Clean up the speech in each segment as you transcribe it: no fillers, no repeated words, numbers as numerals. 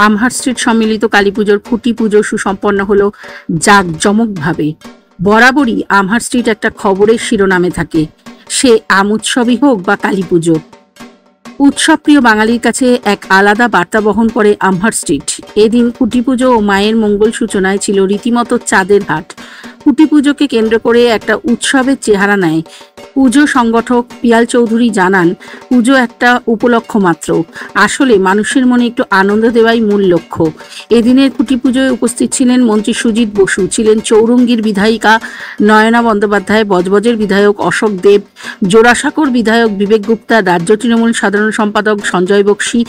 আমহার street সম্মিলিত কালীপুজোর খুঁটি পুজো সুসম্পন্ন হলো জাঁকজমকভাবে। বরাবরই আমহার স্ট্রিট একটা খবরের শিরোনামে থাকে, সে আম উৎসবই হোক বা কালীপুজো। উৎসবপ্রিয় বাঙালির কাছে এক আলাদা বার্তা বহন করে আমহার স্ট্রিট। এদিন খুঁটি পুজো ও মায়ের মঙ্গল সূচনায় ছিল রীতিমতো চাঁদের হাট। খুঁটি পুজোকে কেন্দ্র করে একটা উৎসবের চেহারা নেয়। পুজো সংগঠক পিয়াল চৌধুরী জানান, পুজো একটা উপলক্ষ মাত্র, আসলে মানুষের মনে একটু আনন্দ দেওয়াই মূল লক্ষ্য। এদিনের খুঁটি পুজোয় উপস্থিত ছিলেন মন্ত্রী সুজিত বসু, ছিলেন চৌরঙ্গীর বিধায়িকা নয়না বন্দ্যোপাধ্যায়, বজবজের বিধায়ক অশোক দেব, জোড়াসাঁকোর বিধায়ক বিবেক গুপ্তা, রাজ্য তৃণমূল সাধারণ সম্পাদক সঞ্জয় বক্সি,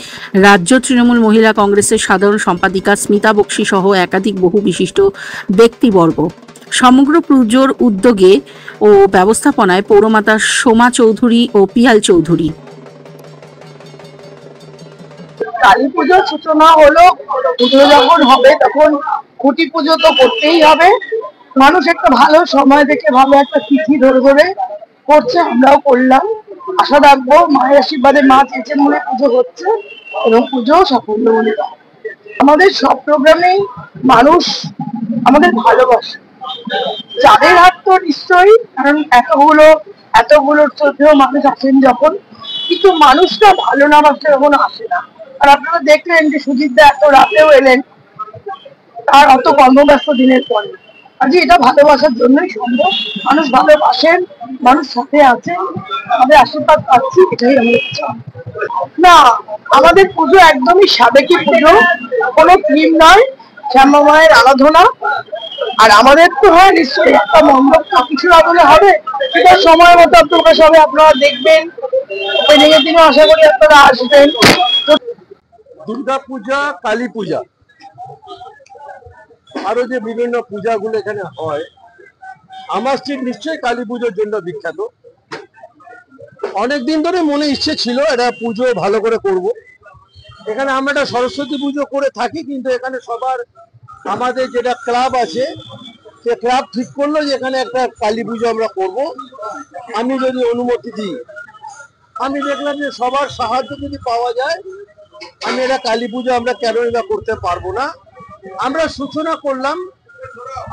রাজ্য তৃণমূল মহিলা কংগ্রেসের সাধারণ সম্পাদিকা স্মিতা বক্সি সহ একাধিক বহু বিশিষ্ট ব্যক্তিবর্গ। সমগ্র পুজোর উদ্যোগে ও ব্যবস্থাপনায় পৌরমাতা সোমা চৌধুরী ও পিয়াল চৌধুরী। কালী পুজোর সূচনা হলো, পুজো যখন হবে তখন খুঁটি পুজো তো করতেই হবে। মানুষ একটা ভালো সময় দেখে ভালো একটা তিথি ধরে ধরে করছে, আমরাও করলাম। আশা রাখবো মায়ের আশীর্বাদে, মা চেয়েছেন বলে পুজো হচ্ছে এবং পুজো সাফল্য বলে। আমাদের সব প্রোগ্রামেই মানুষ আমাদের ভালোবাসে। চাঁদের হাট তো নিশ্চয়ই, কারণ এতগুলো শ্রদ্ধেয় মানুষ আসেন যখন, কিন্তু মানুষটা ভালো না বাসলে কখনো আসে না। আর আপনারা দেখলেন যে সুজিত দা এত রাতেও এলেন, আর অত কর্মব্যস্ত দিনের পরে। আজ এটা ভালোবাসার জন্যই সম্ভব। মানুষ ভালোবাসেন, মানুষ সাথে আছেন, আমাদের আশীর্বাদ পাচ্ছি, এটাই আমাদের চাই। না, আমাদের পুজো একদমই সাবেকি পুজো, কোনো থিম নয়, শ্যামা মায়ের আরাধনা। আর আমাদের তো হয় নিশ্চয়ই একটা মণ্ডপ, তো কিছু আদলে হবে, সেটা সময় মতো প্রকাশ হবে, আপনারা দেখবেন। ওপেনিং এর দিনও আশা করি আপনারা আসবেন। দুর্গা পূজা, কালী পূজা, আরো যে বিভিন্ন পূজাগুলো এখানে হয়, আমার স্ট্রিট নিশ্চয়ই কালী পুজোর জন্য বিখ্যাত। অনেকদিন ধরে মনে ইচ্ছে ছিল এটা পুজো ভালো করে করব। এখানে আমরা একটা সরস্বতী পুজো করে থাকি, কিন্তু এখানে সবার আমাদের যেটা ক্লাব আছে, সে ক্লাব ঠিক করলো যে এখানে একটা কালী পুজো আমরা করব। আমি যদি অনুমতি দিই, আমি দেখলাম যে সবার সাহায্য যদি পাওয়া যায়, আমি এটা কালী পুজো আমরা কেন এটা করতে পারবো না। আমরা সূচনা করলাম,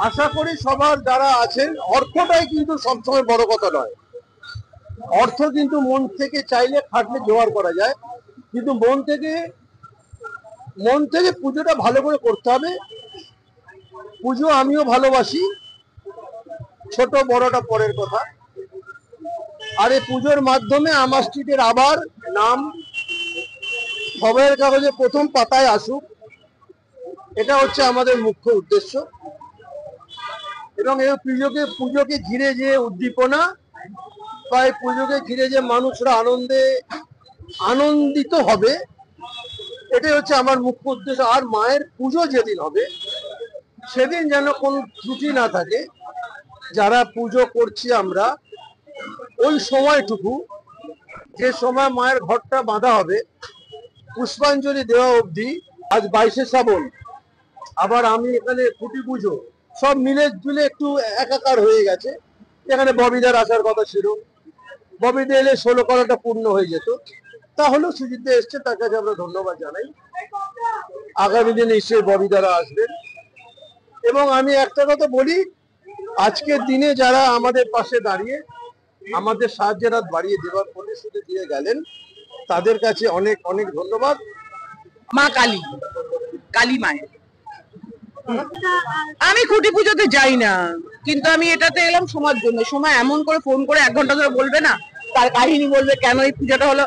আশা করি সবার যারা আছেন, অর্থটাই কিন্তু সবসময় বড় কথা নয়। অর্থ কিন্তু মন থেকে চাইলে খাটলে জোগাড় করা যায়, কিন্তু মন থেকে পুজোটা ভালো করে করতে হবে। পুজো আমিও ভালোবাসি, ছোট বড়টা পরের কথা। আর এই পুজোর মাধ্যমে আমার স্ট্রিটের আবার নাম খবরের কাগজে প্রথম পাতায় আসুক, এটা হচ্ছে আমাদের মুখ্য উদ্দেশ্য। এবং এই পুজোকে ঘিরে যে উদ্দীপনা বা এই পুজোকে ঘিরে যে মানুষরা আনন্দিত হবে, এটাই হচ্ছে আমার মুখ্য উদ্দেশ্য। আর মায়ের পুজো যেদিন হবে সেদিন যেন কোনো ত্রুটি না থাকে। যারা পুজো করছি আমরা, ওই সময়টুকু, যে সময় মায়ের ঘরটা বাঁধা হবে, পুষ্পাঞ্জলি দেওয়া অবধি, আজ 22শে শ্রাবণ, আবার আমি এখানে খুঁটি পুজো, সব মিলে জুলে একটু একাকার হয়ে গেছে। এখানে ববিদার আসার কথা ছিল, ববিদা এলে 16 করাটা পূর্ণ হয়ে যেত। তাহলেও সুজিত এসছে, তার কাছে আমরা ধন্যবাদ জানাই। আগামী দিনে নিশ্চয়ই ববিদারা আসবেন। এবং আমি একটা কথা বলি, আজকের দিনে যারা আমাদের পাশে দাঁড়িয়ে আমাদের সাহায্যের হাত বাড়িয়ে দেওয়ার প্রতিশ্রুতি দিয়ে গেলেন, তাদের কাছে অনেক অনেক ধন্যবাদ। মা কালী, কালী মায়ের। আমি খুঁটি পুজোতে যাই না, কিন্তু আমি এটাতে এলাম সময়ের জন্য। সময় এমন করে ফোন করে 1 ঘন্টা ধরে বলবে না, তার কাহিনী বলবে কেন এই পূজাটা হলো,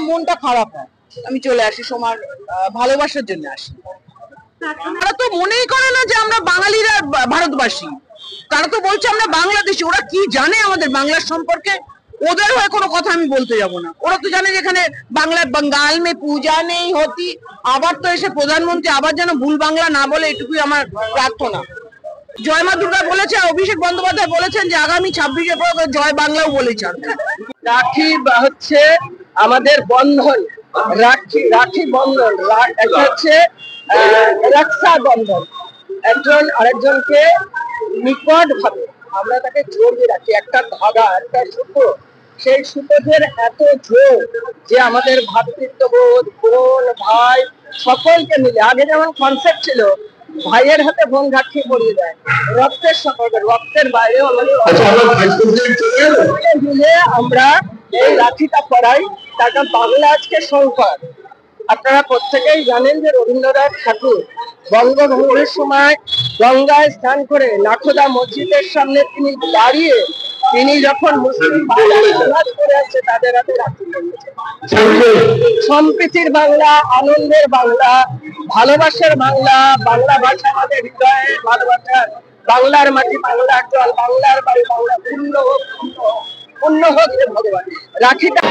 মনটা খারাপ হয়। আমি চলে আসি সময় ভালোবাসার জন্য আসি। তারা তো মনেই করে না যে আমরা বাঙালিরা ভারতবাসী, তারা তো বলছে আমরা বাংলাদেশি। ওরা কি জানে আমাদের বাংলার সম্পর্কে? ওদের হয়ে কোনো কথা আমি বলতে যাব না। ওরা তো জানে যে এখানে বাংলা, বাঙ্গাল মে পূজা নেই হতি। আবার তো এসে প্রধানমন্ত্রী আবার যেন ভুল বাংলা না বলে, এটুকুই আমার প্রার্থনা। জয় মা দুর্গা বলেছে, অভিষেক বন্দ্যোপাধ্যায় বলেছেন যে আগামী 26শে পর জয় বাংলাও বলেছেন। রাখি হচ্ছে আমাদের বন্ধন, রাখি বন্ধন, এটা হচ্ছে রক্ষা বন্ধন। একজন আরেকজনকে নিকট ভাবে আমরা তাকে জড়িয়ে রাখি, একটা ধাগা, একটা সুতো সেই সুতোদের এত জোর যে আমাদের ভ্রাতৃত্ববোধ, বোন ভাই সকলকে মিলে, আগে যেমন কনসেপ্ট ছিল ভাইয়ের হাতে বোন রাখি পরিয়ে দেয়, রক্তের সম্পর্কে, রক্তের বাইরেও আমাদের মিলে আমরা এই রাখিটা পরাই। তার বাংলা আজকে সংকট। আপনারা প্রত্যেকেই জানেন যে রবীন্দ্রনাথ ঠাকুর বঙ্গভঙ্গের সময় গঙ্গায় স্নান করে নাখোদা মসজিদের সামনে তিনি দাঁড়িয়ে তিনি যখন মুসলিম সমাজ করে আসছে তাদের হাতে রাখি পরিয়েছে। সম্প্রীতির বাংলা, আনন্দের বাংলা, ভালোবাসার বাংলা, বাংলা ভাষা আমাদের হৃদয়ে ভালোবাসা, বাংলার মাটি, বাংলার জল, বাংলার বাড়ি, বাংলা পূর্ণ হোক, পূর্ণ হোক ভগবান। রাখিটা